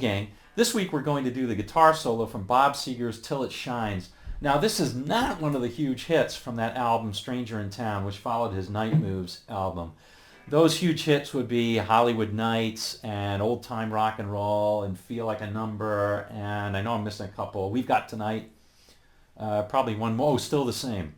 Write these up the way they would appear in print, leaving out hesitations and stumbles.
gang, this week we're going to do the guitar solo from Bob Seger's Till It Shines. Now this is not one of the huge hits from that album Stranger in Town, which followed his Night Moves album. Those huge hits would be Hollywood Nights and Old Time Rock and Roll and Feel Like a Number, and I know I'm missing a couple. We've Got Tonite, probably one more, Still the Same.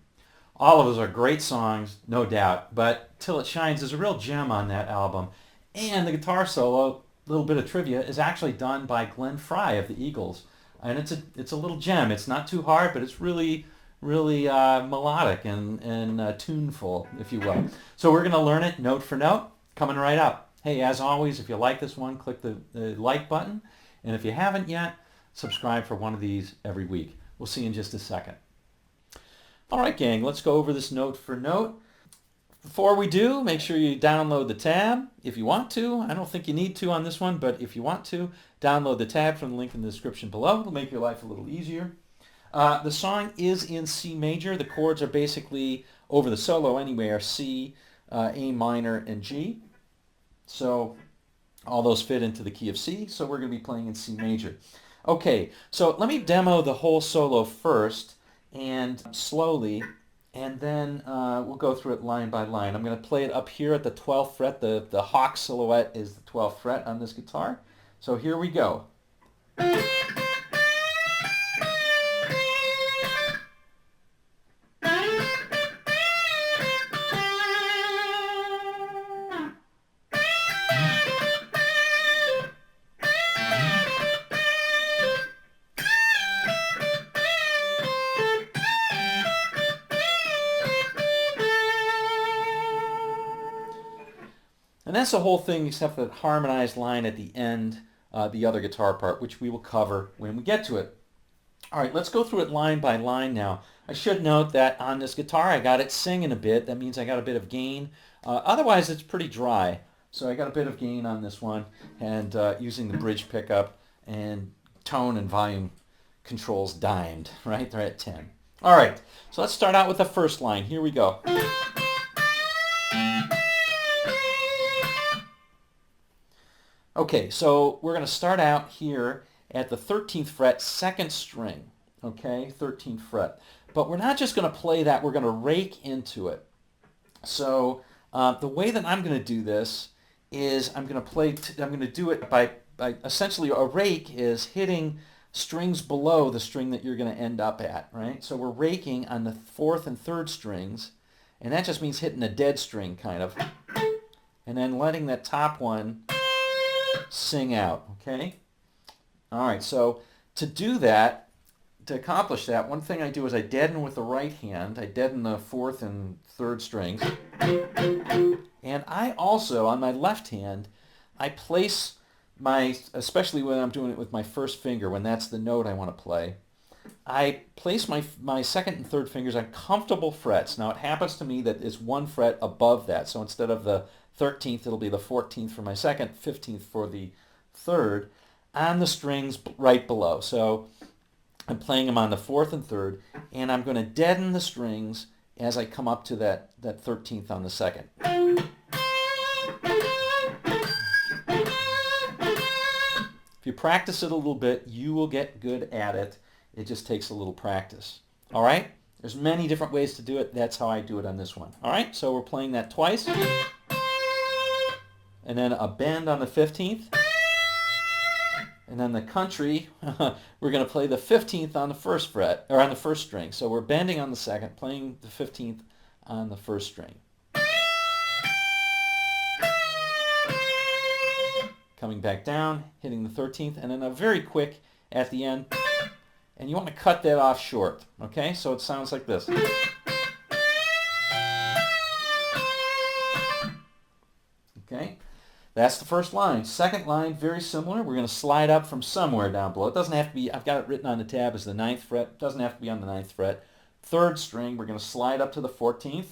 All of those are great songs, no doubt, but Till It Shines is a real gem on that album. And the guitar solo, little bit of trivia, is actually done by Glenn Frey of the Eagles. And it's a little gem. It's not too hard, but it's really melodic and tuneful, if you will. So we're going to learn it note for note, coming right up. Hey, as always, if you like this one, click the like button. And if you haven't yet, subscribe for one of these every week. We'll see you in just a second. All right, gang, let's go over this note for note. Before we do, make sure you download the tab if you want to. I don't think you need to on this one, but if you want to, download the tab from the link in the description below. It'll make your life a little easier. The song is in C major. The chords are basically, over the solo anyway, are C, A minor, and G. So all those fit into the key of C, so we're going to be playing in C major. Okay, so let me demo the whole solo first and slowly, and then we'll go through it line by line. I'm going to play it up here at the 12th fret. The hawk silhouette is the 12th fret on this guitar. So here we go. And that's the whole thing except for the harmonized line at the end, the other guitar part, which we will cover when we get to it. All right, let's go through it line by line now. I should note that on this guitar I got it singing a bit. That means I got a bit of gain. Otherwise it's pretty dry. So I got a bit of gain on this one, and using the bridge pickup and tone and volume controls dimed, right? They're at 10. All right, so let's start out with the first line. Here we go. Okay, so we're going to start out here at the 13th fret, second string, okay, 13th fret. But we're not just going to play that, we're going to rake into it. So the way that I'm going to do this is I'm going to do it by essentially a rake is hitting strings below the string that you're going to end up at, right? So we're raking on the 4th and 3rd strings, and that just means hitting a dead string kind of, and then letting that top one sing out, okay? All right, so to do that, to accomplish that, one thing I do is I deaden with the right hand. I deaden the 4th and 3rd strings. And I also, on my left hand, I place my, especially when I'm doing it with my first finger, when that's the note I want to play, I place my 2nd and 3rd fingers on comfortable frets. Now it happens to me that it's 1 fret above that, so instead of the 13th, it'll be the 14th for my 2nd, 15th for the 3rd, on the strings right below. So I'm playing them on the 4th and 3rd, and I'm going to deaden the strings as I come up to that 13th on the 2nd. If you practice it a little bit, you will get good at it. It just takes a little practice. All right? There's many different ways to do it. That's how I do it on this one. All right? So we're playing that twice. And then a bend on the 15th. And then the country, we're going to play the 15th on the 1st fret, or on the 1st string. So we're bending on the 2nd, playing the 15th on the 1st string. Coming back down, hitting the 13th, and then a very quick at the end. And you want to cut that off short, okay? So it sounds like this. Okay? That's the first line. Second line, very similar. We're going to slide up from somewhere down below. It doesn't have to be, I've got it written on the tab as the 9th fret. It doesn't have to be on the 9th fret. 3rd string, we're going to slide up to the 14th.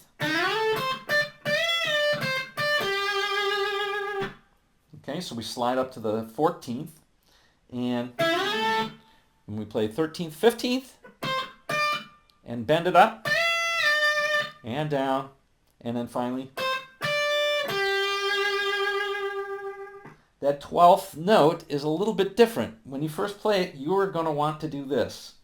Okay, so we slide up to the 14th. And when we play 13th, 15th, and bend it up, and down, and then finally that 12th note is a little bit different. When you first play it, you are going to want to do this.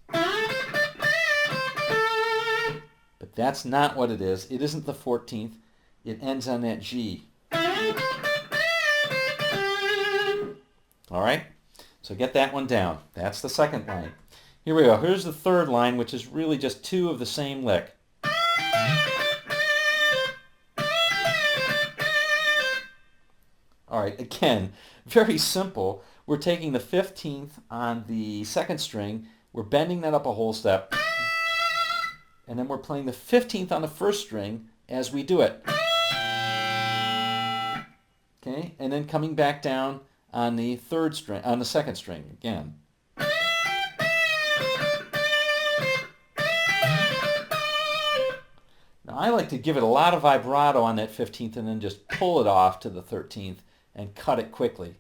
But that's not what it is. It isn't the 14th. It ends on that G. All right? So get that one down. That's the second line. Here we go. Here's the third line, which is really just two of the same lick. All right, again, very simple. We're taking the 15th on the second string, we're bending that up a whole step, and then we're playing the 15th on the first string as we do it. Okay, and then coming back down on the third string, on the second string again. Now I like to give it a lot of vibrato on that 15th and then just pull it off to the 13th and cut it quickly.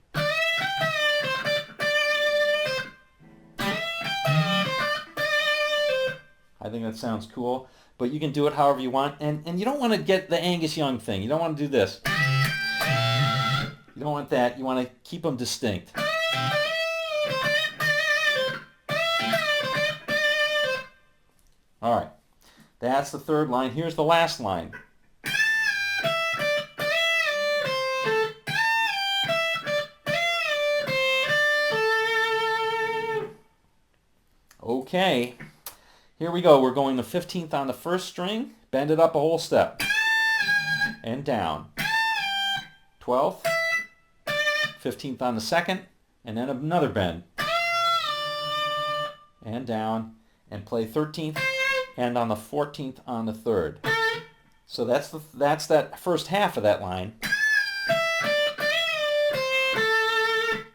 I think that sounds cool, but you can do it however you want, and you don't want to get the Angus Young thing. You don't want to do this. You don't want that. You want to keep them distinct. All right, that's the third line. Here's the last line. Okay, here we go. We're going the 15th on the first string, bend it up a whole step, and down. 12th, 15th on the second, and then another bend, and down, and play 13th, and on the 14th on the third. So that's that first half of that line.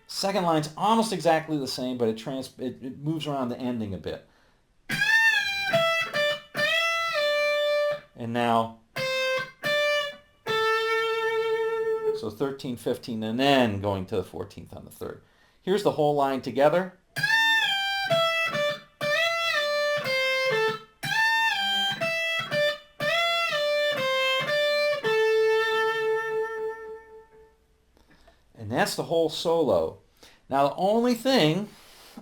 Second line's almost exactly the same, but it moves around the ending a bit. And now, so 13, 15, and then going to the 14th on the third. Here's the whole line together. And that's the whole solo. Now the only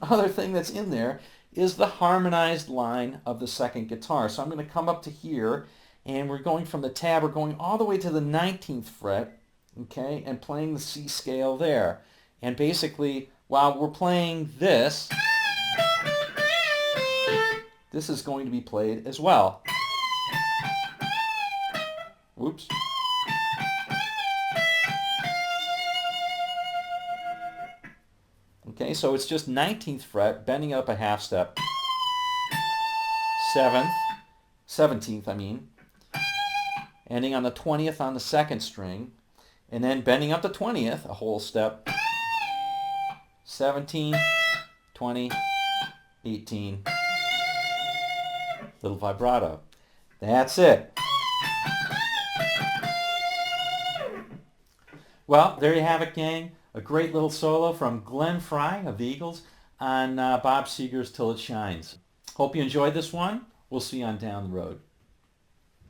other thing that's in there is the harmonized line of the second guitar. So I'm going to come up to here, and we're going from the tab, we're going all the way to the 19th fret, okay, and playing the C scale there. And basically, while we're playing this is going to be played as well. Whoops. Okay, so it's just 19th fret, bending up a half step, 7th, 17th I mean, ending on the 20th on the second string, and then bending up the 20th, a whole step, 17, 20, 18, little vibrato. That's it. Well, there you have it, gang. A great little solo from Glenn Frey of the Eagles on Bob Seger's Till It Shines. Hope you enjoyed this one. We'll see you on down the road.